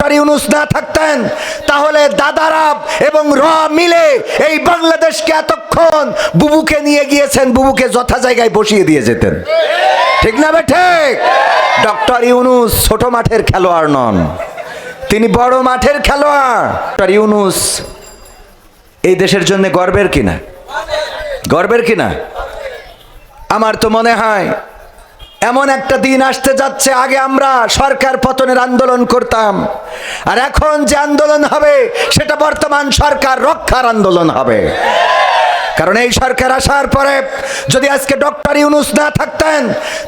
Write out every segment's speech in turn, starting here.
Doctor Yunus না থাকতেন তাহলে দাদারা এবং র মিলে এই বাংলাদেশকে এতক্ষণ বুবুকে নিয়ে গিয়েছেন, বুবুকে যথা জায়গায় বসিয়ে দিয়ে যেতেন। ঠিক না বে ঠিক? ডক্টর ইউনূস ছোট মাঠের খেলোয়াড় নন, তিনি বড় মাঠের খেলোয়াড়। ডক্টর ইউনূস এই দেশের জন্য গর্বের কিনা? গর্বের কিনা? আমার তো মনে হয় এমন একটা দিন আসতে যাচ্ছে, আগে আমরা সরকার পতনের আন্দোলন করতাম, আর এখন যে আন্দোলন হবে সেটা বর্তমান সরকার রক্ষার আন্দোলন হবে। কারণ এই সরকার আসার পরে যদি আজকে ডক্টর ইউনূস না থাকতেন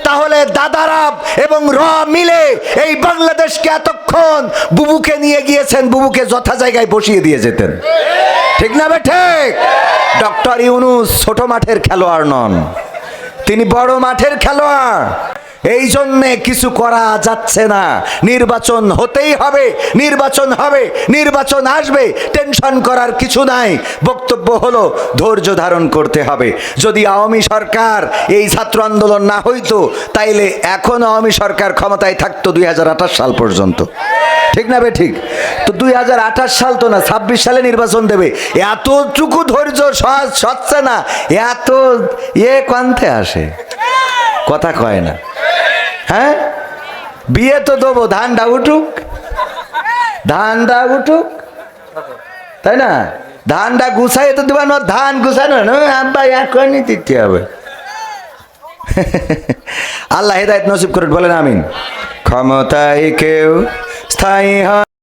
তাহলে দাদারা এবং র মিলে এই বাংলাদেশকে এতক্ষণ বুবুকে নিয়ে গিয়েছেন, বুবুকে যথা জায়গায় বসিয়ে দিয়ে যেতেন। ঠিক না বে ঠিক? ডক্টর ইউনূস ছোট মাঠের খেলোয়াড় নন, তিনি বড় মাঠের খেলোয়াড়। এই জন্যে কিছু করা যাচ্ছে না, নির্বাচন হতেই হবে, নির্বাচন হবে, নির্বাচন আসবে, টেনশন করার কিছু নাই। বক্তব্য হলো ধৈর্য ধারণ করতে হবে। যদি আওয়ামী সরকার এই ছাত্র আন্দোলন না হইতো তাইলে এখন আওয়ামী সরকার ক্ষমতায় থাকতো 2028 সাল পর্যন্ত। ঠিক না বে ঠিক? তো 2028 সাল তো না, 26 সালে নির্বাচন দেবে। এতটুকু ধৈর্য সহজ হচ্ছে না, এত কান্তে আসে, কথা কয় না। হ্যাঁ, বিয়ে তো দেবো, ধানটা উঠুক, ধানটা উঠুক, তাই না? ধানটা গুছাই তো দেবা না, ধান গুছানো না আব্বা এখনই দিতে হবে। আল্লাহ হেদায়েত নসিব করুন, বলেন আমিন। ক্ষমতায় কেউ স্থায়ী হয়।